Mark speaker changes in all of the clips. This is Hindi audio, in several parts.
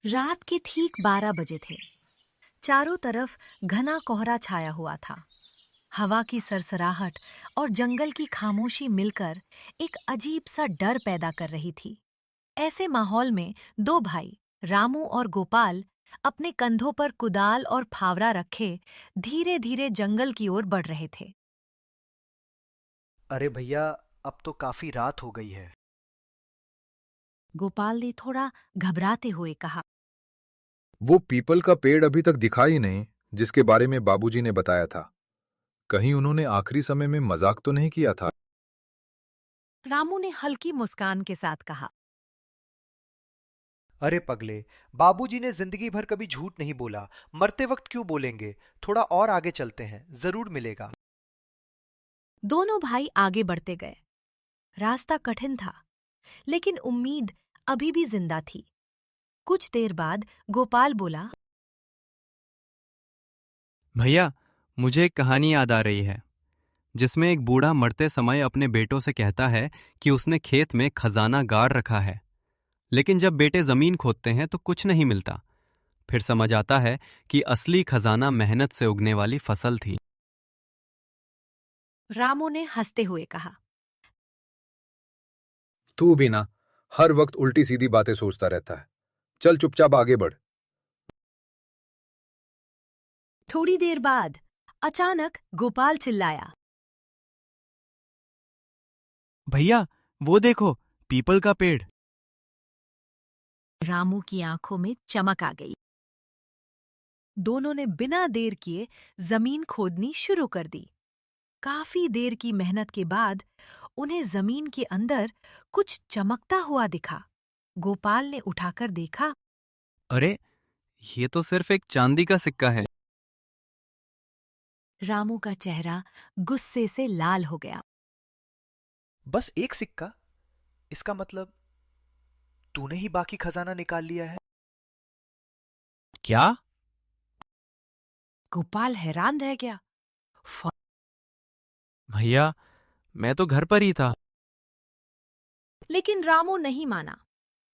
Speaker 1: रात के ठीक 12 बजे थे। चारों तरफ घना कोहरा छाया हुआ था। हवा की सरसराहट और जंगल की खामोशी मिलकर एक अजीब सा डर पैदा कर रही थी। ऐसे माहौल में दो भाई, रामू और गोपाल, अपने कंधों पर कुदाल और फावड़ा रखे धीरे धीरे जंगल की ओर बढ़ रहे थे।
Speaker 2: अरे भैया, अब तो काफी रात हो गई है।
Speaker 1: गोपाल ने थोड़ा घबराते हुए कहा।
Speaker 3: वो पीपल का पेड़ अभी तक दिखा ही नहीं, जिसके बारे में बाबूजी ने बताया था। कहीं उन्होंने आखिरी समय में मजाक तो नहीं किया था?
Speaker 1: रामू ने हल्की मुस्कान के साथ कहा।
Speaker 2: अरे पगले, बाबूजी ने जिंदगी भर कभी झूठ नहीं बोला। मरते वक्त क्यों बोलेंगे? थोड़ा और आगे चलते हैं, जरूर मिलेगा।
Speaker 1: दोनों भाई आगे बढ़ते गए। रास्ता कठिन था, लेकिन उम्मीद अभी भी जिंदा थी। कुछ देर बाद गोपाल बोला।
Speaker 4: भैया, मुझे एक कहानी याद आ रही है जिसमें एक बूढ़ा मरते समय अपने बेटों से कहता है कि उसने खेत में खजाना गाड़ रखा है। लेकिन जब बेटे जमीन खोदते हैं तो कुछ नहीं मिलता। फिर समझ आता है कि असली खजाना मेहनत से उगने वाली फसल थी।
Speaker 1: रामू ने हंसते हुए कहा।
Speaker 3: तू भी ना, हर वक्त उल्टी सीधी बातें सोचता रहता है। चल चुपचाप आगे बढ़।
Speaker 1: थोड़ी देर बाद अचानक गोपाल चिल्लाया।
Speaker 4: भैया, वो देखो, पीपल का पेड़।
Speaker 1: रामू की आंखों में चमक आ गई। दोनों ने बिना देर किए जमीन खोदनी शुरू कर दी। काफी देर की मेहनत के बाद उन्हें जमीन के अंदर कुछ चमकता हुआ दिखा। गोपाल ने उठाकर देखा।
Speaker 4: अरे, ये तो सिर्फ एक चांदी का सिक्का है।
Speaker 1: रामू का चेहरा गुस्से से लाल हो गया।
Speaker 2: बस एक सिक्का? इसका मतलब तूने ही बाकी खजाना निकाल लिया है?
Speaker 4: क्या?
Speaker 1: गोपाल हैरान रह गया।
Speaker 4: भैया, मैं तो घर पर ही था।
Speaker 1: लेकिन रामू नहीं माना।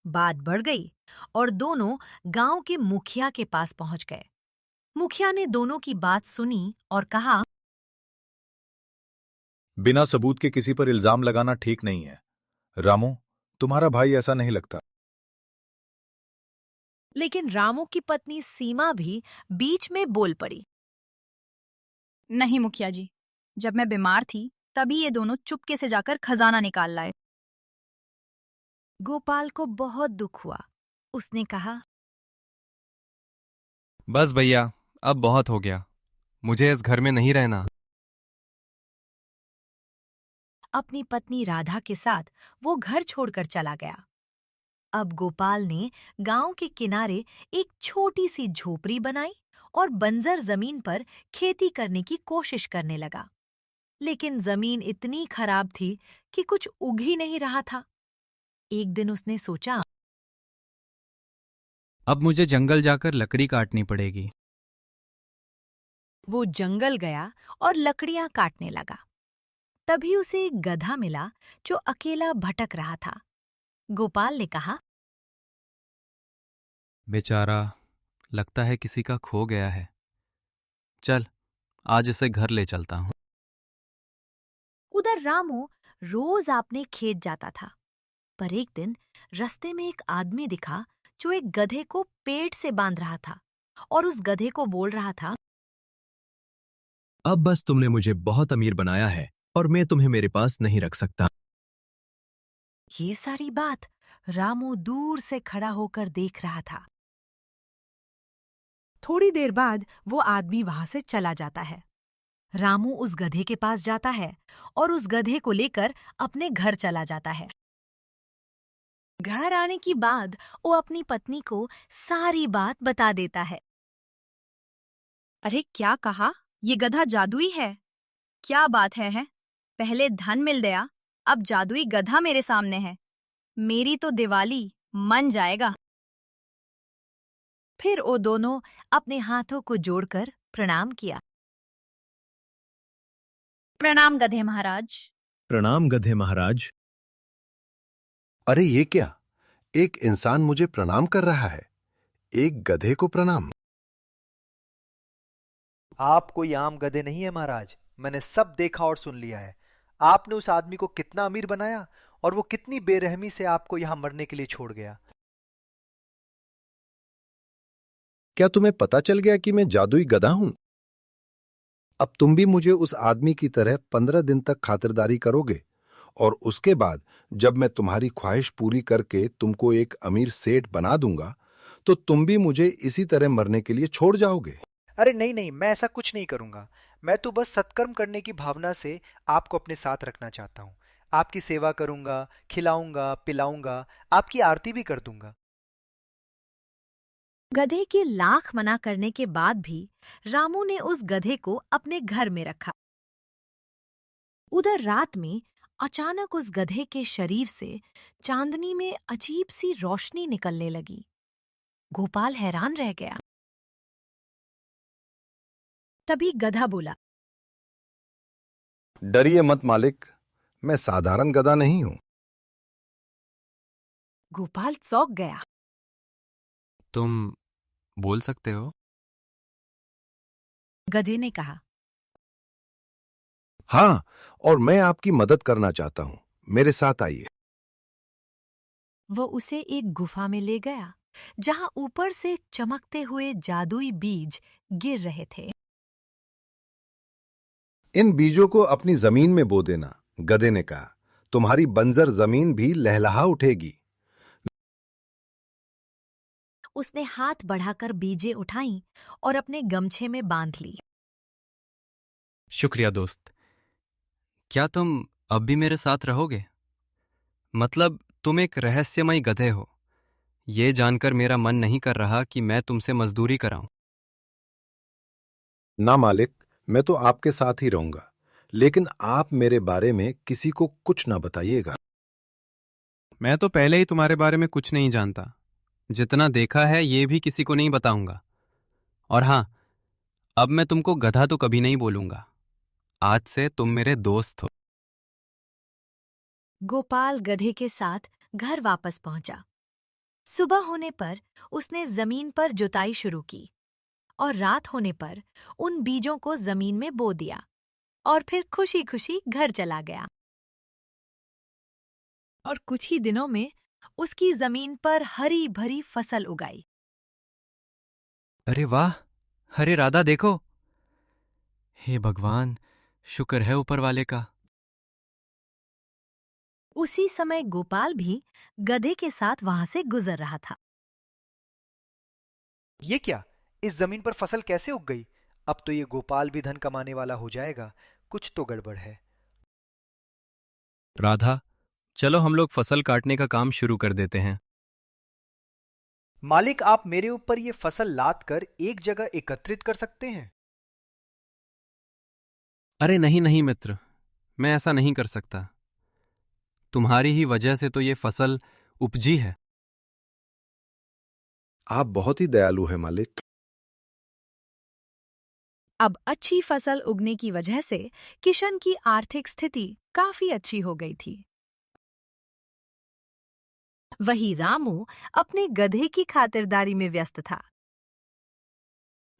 Speaker 1: बात बढ़ गई और दोनों गांव के मुखिया के पास पहुंच गए। मुखिया ने दोनों की बात सुनी और कहा।
Speaker 3: बिना सबूत के किसी पर इल्जाम लगाना ठीक नहीं है। रामू, तुम्हारा भाई ऐसा नहीं लगता।
Speaker 1: लेकिन रामू की पत्नी सीमा भी बीच में बोल पड़ी।
Speaker 5: नहीं मुखिया जी, जब मैं बीमार थी तभी ये दोनों चुपके से जाकर खजाना निकाल लाए।
Speaker 1: गोपाल को बहुत दुख हुआ। उसने कहा।
Speaker 4: बस भैया, अब बहुत हो गया। मुझे इस घर में नहीं रहना।
Speaker 1: अपनी पत्नी राधा के साथ वो घर छोड़कर चला गया। अब गोपाल ने गांव के किनारे एक छोटी सी झोपड़ी बनाई और बंजर जमीन पर खेती करने की कोशिश करने लगा। लेकिन जमीन इतनी खराब थी कि कुछ उग ही नहीं रहा था। एक दिन उसने सोचा।
Speaker 4: अब मुझे जंगल जाकर लकड़ी काटनी पड़ेगी।
Speaker 1: वो जंगल गया और लकड़ियां काटने लगा। तभी उसे एक गधा मिला जो अकेला भटक रहा था। गोपाल ने कहा।
Speaker 4: बेचारा, लगता है किसी का खो गया है। चल, आज इसे घर ले चलता हूँ।
Speaker 1: उधर रामू रोज अपने खेत जाता था। पर एक दिन रास्ते में एक आदमी दिखा जो एक गधे को पेड़ से बांध रहा था और उस गधे को बोल रहा था।
Speaker 6: अब बस तुमने मुझे बहुत अमीर बनाया है और मैं तुम्हें मेरे पास नहीं रख सकता।
Speaker 1: ये सारी बात रामू दूर से खड़ा होकर देख रहा था। थोड़ी देर बाद वो आदमी वहां से चला जाता है। रामू उस गधे के पास जाता है और उस गधे को लेकर अपने घर चला जाता है। घर आने के बाद वो अपनी पत्नी को सारी बात बता देता है।
Speaker 5: अरे क्या कहा? ये गधा जादुई है? क्या बात है? पहले धन मिल गया, अब जादुई गधा मेरे सामने है। मेरी तो दिवाली मन जाएगा।
Speaker 1: फिर वो दोनों अपने हाथों को जोड़कर प्रणाम किया।
Speaker 5: प्रणाम गधे महाराज।
Speaker 6: प्रणाम गधे महाराज।
Speaker 7: अरे ये क्या? एक इंसान मुझे प्रणाम कर रहा है।
Speaker 3: एक गधे को प्रणाम?
Speaker 2: आप कोई आम गधे नहीं है महाराज। मैंने सब देखा और सुन लिया है। आपने उस आदमी को कितना अमीर बनाया और वो कितनी बेरहमी से आपको यहां मरने के लिए छोड़ गया।
Speaker 3: क्या तुम्हें पता चल गया कि मैं जादुई गधा हूं? अब तुम भी मुझे उस आदमी की तरह 15 दिन तक खातिरदारी करोगे, और उसके बाद जब मैं तुम्हारी ख्वाहिश पूरी करके तुमको एक अमीर सेठ बना दूंगा, तो तुम भी मुझे इसी तरह मरने के लिए छोड़ जाओगे।
Speaker 2: अरे नहीं नहीं, मैं ऐसा कुछ नहीं करूंगा। मैं तो बस सत्कर्म करने की भावना से आपको अपने साथ रखना चाहता हूँ। आपकी सेवा करूंगा, खिलाऊंगा, पिलाऊंगा, आपकी आरती भी कर दूंगा।
Speaker 1: गधे के लाख मना करने के बाद भी रामू ने उस गधे को अपने घर में रखा। उधर रात में अचानक उस गधे के शरीर से चांदनी में अजीब सी रोशनी निकलने लगी। गोपाल हैरान रह गया। तभी गधा बोला,
Speaker 3: डरिए मत मालिक, मैं साधारण गधा नहीं हूं।
Speaker 1: गोपाल चौंक गया।
Speaker 4: तुम बोल सकते हो?
Speaker 1: गधे ने कहा।
Speaker 3: हाँ, और मैं आपकी मदद करना चाहता हूं। मेरे साथ आइए।
Speaker 1: वो उसे एक गुफा में ले गया जहां ऊपर से चमकते हुए जादुई बीज गिर रहे थे।
Speaker 3: इन बीजों को अपनी जमीन में बो देना, गधे ने कहा। तुम्हारी बंजर जमीन भी लहलहा उठेगी।
Speaker 1: उसने हाथ बढ़ाकर बीजें उठाईं और अपने गमछे में बांध ली।
Speaker 4: शुक्रिया दोस्त। क्या तुम अब भी मेरे साथ रहोगे? मतलब तुम एक रहस्यमयी गधे हो। ये जानकर मेरा मन नहीं कर रहा कि मैं तुमसे मजदूरी कराऊं।
Speaker 3: ना मालिक, मैं तो आपके साथ ही रहूंगा, लेकिन आप मेरे बारे में किसी को कुछ ना बताइएगा।
Speaker 4: मैं तो पहले ही तुम्हारे बारे में कुछ नहीं जानता। जितना देखा है ये भी किसी को नहीं बताऊंगा। और हाँ, अब मैं तुमको गधा तो कभी नहीं बोलूंगा। आज से तुम मेरे दोस्त हो।
Speaker 1: गोपाल गधे के साथ घर वापस पहुंचा। सुबह होने पर उसने जमीन पर जुताई शुरू की और रात होने पर उन बीजों को जमीन में बो दिया और फिर खुशी खुशी घर चला गया। और कुछ ही दिनों में उसकी जमीन पर हरी भरी फसल उगाई।
Speaker 4: अरे वाह! अरे राधा देखो! हे भगवान, शुक्र है ऊपर वाले का।
Speaker 1: उसी समय गोपाल भी गधे के साथ वहां से गुजर रहा था।
Speaker 2: ये क्या? इस जमीन पर फसल कैसे उग गई? अब तो ये गोपाल भी धन कमाने वाला हो जाएगा। कुछ तो गड़बड़ है।
Speaker 4: राधा, चलो हम लोग फसल काटने का काम शुरू कर देते हैं।
Speaker 2: मालिक, आप मेरे ऊपर ये फसल लाद कर एक जगह एकत्रित कर सकते हैं।
Speaker 4: अरे नहीं नहीं मित्र, मैं ऐसा नहीं कर सकता। तुम्हारी ही वजह से तो ये फसल उपजी है।
Speaker 3: आप बहुत ही दयालु हैं मालिक।
Speaker 1: अब अच्छी फसल उगने की वजह से किशन की आर्थिक स्थिति काफी अच्छी हो गई थी। वही रामू अपने गधे की खातिरदारी में व्यस्त था।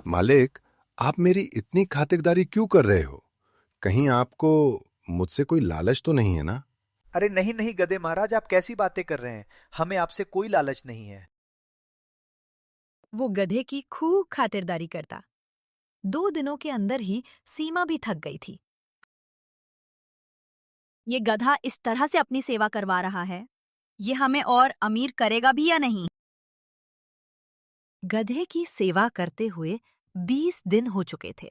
Speaker 3: मालिक, आप मेरी इतनी खातिरदारी क्यों कर रहे हो? कहीं आपको मुझसे कोई लालच तो नहीं है ना?
Speaker 2: अरे नहीं नहीं गधे महाराज, आप कैसी बातें कर रहे हैं? हमें आपसे कोई लालच नहीं है।
Speaker 1: वो गधे की खूब खातिरदारी करता। 2 दिनों के अंदर ही सीमा भी थक गई थी।
Speaker 5: ये गधा इस तरह से अपनी सेवा करवा रहा है, ये हमें और अमीर करेगा भी या नहीं?
Speaker 1: गधे की सेवा करते हुए 20 दिन हो चुके थे।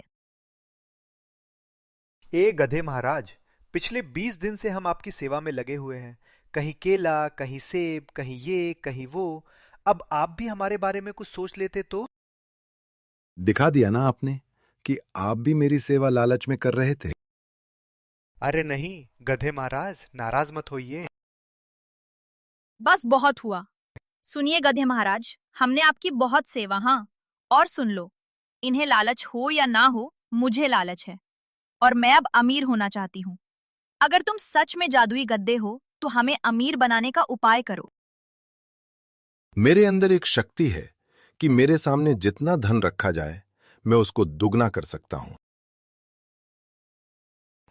Speaker 2: ए गधे महाराज, पिछले 20 दिन से हम आपकी सेवा में लगे हुए हैं। कहीं केला, कहीं सेब, कहीं ये, कहीं वो। अब आप भी हमारे बारे में कुछ सोच लेते तो।
Speaker 3: दिखा दिया ना आपने कि आप भी मेरी सेवा लालच में कर रहे थे।
Speaker 2: अरे नहीं गधे महाराज, नाराज मत होइए।
Speaker 5: बस बहुत हुआ। सुनिए गधे महाराज, हमने आपकी बहुत सेवा, हाँ। और सुन लो, इन्हें लालच हो या ना हो, मुझे लालच है और मैं अब अमीर होना चाहती हूँ। अगर तुम सच में जादुई गद्दे हो तो हमें अमीर बनाने का उपाय करो।
Speaker 3: मेरे अंदर एक शक्ति है कि मेरे सामने जितना धन रखा जाए मैं उसको दुगना कर सकता हूं।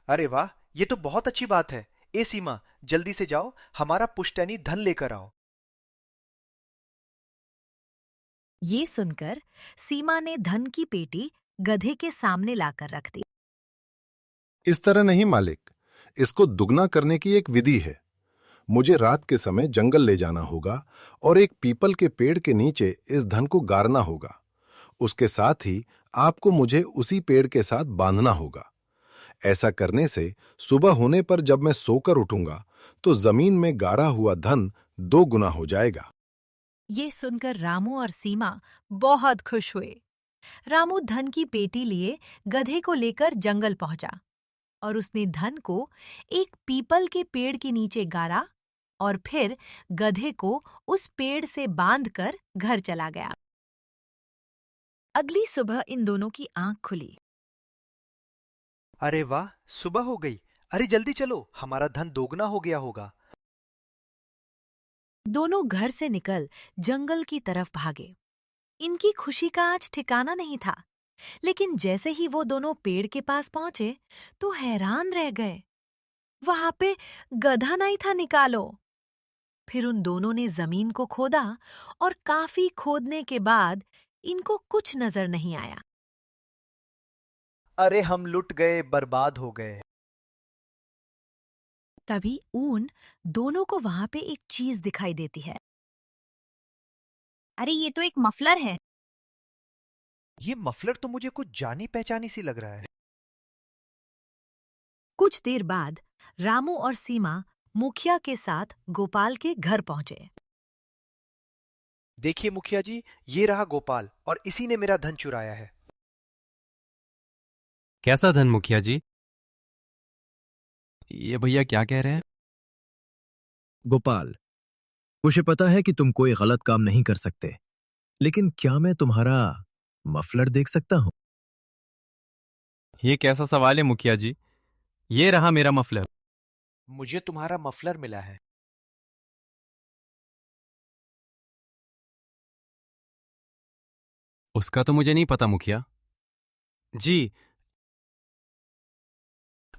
Speaker 2: अरे वाह, ये तो बहुत अच्छी बात है। ए सीमा, जल्दी से जाओ, हमारा पुश्तैनी धन लेकर आओ।
Speaker 1: ये सुनकर सीमा ने धन की पेटी गधे के सामने लाकर रख दी।
Speaker 3: इस तरह नहीं मालिक, इसको दुगना करने की एक विधि है। मुझे रात के समय जंगल ले जाना होगा और एक पीपल के पेड़ के नीचे इस धन को गाड़ना होगा। उसके साथ ही आपको मुझे उसी पेड़ के साथ बांधना होगा। ऐसा करने से सुबह होने पर जब मैं सोकर उठूंगा तो जमीन में गाड़ा हुआ धन 2 गुना हो जाएगा।
Speaker 1: ये सुनकर रामू और सीमा बहुत खुश हुए। रामू धन की पेटी लिए गधे को लेकर जंगल पहुंचा और उसने धन को एक पीपल के पेड़ के नीचे गाड़ा और फिर गधे को उस पेड़ से बांधकर घर चला गया। अगली सुबह इन दोनों की आंख खुली।
Speaker 2: अरे वाह, सुबह हो गई। अरे जल्दी चलो, हमारा धन दोगुना हो गया होगा।
Speaker 1: दोनों घर से निकल जंगल की तरफ भागे। इनकी खुशी का आज ठिकाना नहीं था, लेकिन जैसे ही वो दोनों पेड़ के पास पहुंचे तो हैरान रह गए। वहां पे गधा नहीं था निकालो। फिर उन दोनों ने जमीन को खोदा और काफी खोदने के बाद इनको कुछ नजर नहीं आया।
Speaker 2: अरे हम लुट गए, बर्बाद हो गए।
Speaker 1: तभी ऊन दोनों को वहां पे एक चीज दिखाई देती है।
Speaker 5: अरे ये तो एक मफलर है।
Speaker 2: ये मफलर तो मुझे कुछ जानी पहचानी सी लग रहा है।
Speaker 1: कुछ देर बाद रामू और सीमा मुखिया के साथ गोपाल के घर पहुंचे।
Speaker 2: देखिए मुखिया जी, ये रहा गोपाल और इसी ने मेरा धन चुराया है।
Speaker 4: कैसा धन मुखिया जी? ये भैया क्या कह रहे हैं?
Speaker 6: गोपाल, मुझे पता है कि तुम कोई गलत काम नहीं कर सकते, लेकिन क्या मैं तुम्हारा मफलर देख सकता हूं?
Speaker 4: ये कैसा सवाल है मुखिया जी? ये रहा मेरा मफलर।
Speaker 2: मुझे तुम्हारा मफलर मिला है।
Speaker 4: उसका तो मुझे नहीं पता मुखिया जी।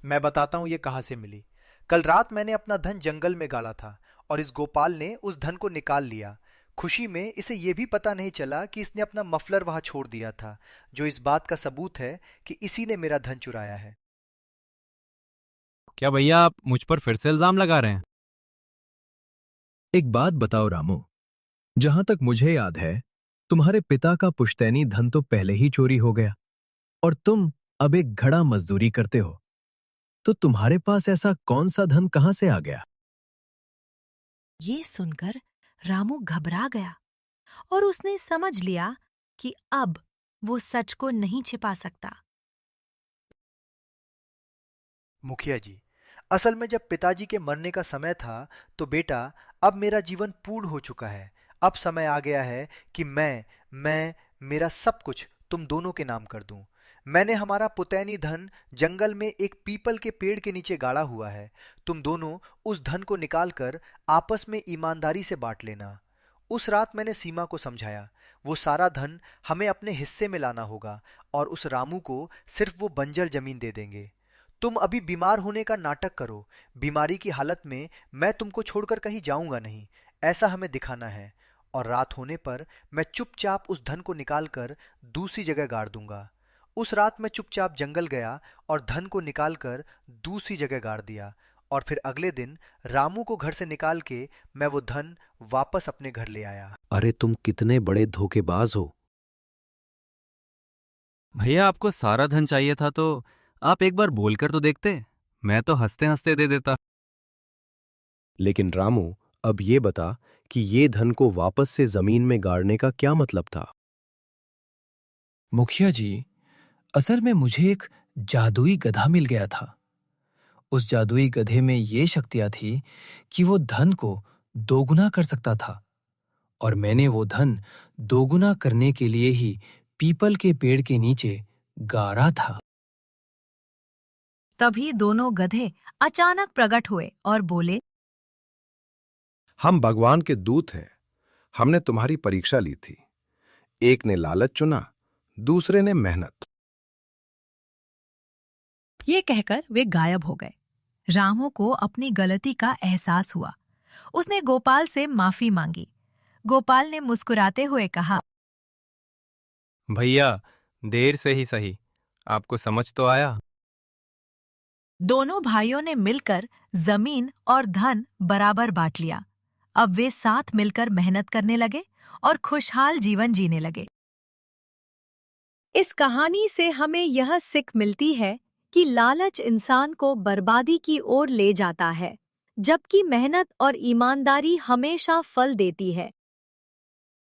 Speaker 2: मैं बताता हूं ये कहां से मिली। कल रात मैंने अपना धन जंगल में गाड़ा था और इस गोपाल ने उस धन को निकाल लिया। खुशी में इसे ये भी पता नहीं चला कि इसने अपना मफलर वहां छोड़ दिया था, जो इस बात का सबूत है कि इसी ने मेरा धन चुराया है।
Speaker 4: क्या भैया आप मुझ पर फिर से इल्जाम लगा रहे हैं?
Speaker 6: एक बात बताओ रामू, जहां तक मुझे याद है, तुम्हारे पिता का पुश्तैनी धन तो पहले ही चोरी हो गया और तुम अब एक घड़ा मजदूरी करते हो, तो तुम्हारे पास ऐसा कौन सा धन कहां से आ गया?
Speaker 1: ये सुनकर रामू घबरा गया और उसने समझ लिया कि अब वो सच को नहीं छिपा सकता।
Speaker 2: मुखिया जी, असल में जब पिताजी के मरने का समय था तो बेटा, अब मेरा जीवन पूर्ण हो चुका है। अब समय आ गया है कि मैं मेरा सब कुछ तुम दोनों के नाम कर दूं। मैंने हमारा पुतैनी धन जंगल में एक पीपल के पेड़ के नीचे गाड़ा हुआ है। तुम दोनों उस धन को निकालकर आपस में ईमानदारी से बांट लेना। उस रात मैंने सीमा को समझाया, वो सारा धन हमें अपने हिस्से में लाना होगा और उस रामू को सिर्फ वो बंजर जमीन दे देंगे। तुम अभी बीमार होने का नाटक करो। बीमारी की हालत में मैं तुमको छोड़कर कहीं जाऊंगा नहीं, ऐसा हमें दिखाना है। और रात होने पर मैं चुपचाप उस धन को निकालकर दूसरी जगह गाड़ दूंगा। उस रात मैं चुपचाप जंगल गया और धन को निकालकर दूसरी जगह गाड़ दिया। और फिर अगले दिन रामू को घर से निकाल के मैं वो धन वापस अपने घर ले आया।
Speaker 7: अरे तुम कितने बड़े धोखेबाज हो।
Speaker 4: भैया आपको सारा धन चाहिए था तो आप एक बार बोलकर तो देखते, मैं तो हंसते हंसते दे देता।
Speaker 7: लेकिन रामू, अब ये बता कि ये धन को वापस से जमीन में गाड़ने का क्या मतलब था?
Speaker 8: मुखिया जी, असल में मुझे एक जादुई गधा मिल गया था। उस जादुई गधे में ये शक्तियां थी कि वो धन को दोगुना कर सकता था और मैंने वो धन दोगुना करने के लिए ही पीपल के पेड़ के नीचे गाड़ा था।
Speaker 1: तभी दोनों गधे अचानक प्रकट हुए और बोले,
Speaker 3: हम भगवान के दूत हैं। हमने तुम्हारी परीक्षा ली थी। एक ने लालच चुना, दूसरे ने मेहनत।
Speaker 1: ये कहकर वे गायब हो गए। रामू को अपनी गलती का एहसास हुआ। उसने गोपाल से माफी मांगी। गोपाल ने मुस्कुराते हुए कहा,
Speaker 4: भैया, देर से ही सही, आपको समझ तो आया।
Speaker 1: दोनों भाइयों ने मिलकर जमीन और धन बराबर बांट लिया। अब वे साथ मिलकर मेहनत करने लगे और खुशहाल जीवन जीने लगे। इस कहानी से हमें यह सीख मिलती है कि लालच इंसान को बर्बादी की ओर ले जाता है, जबकि मेहनत और ईमानदारी हमेशा फल देती है।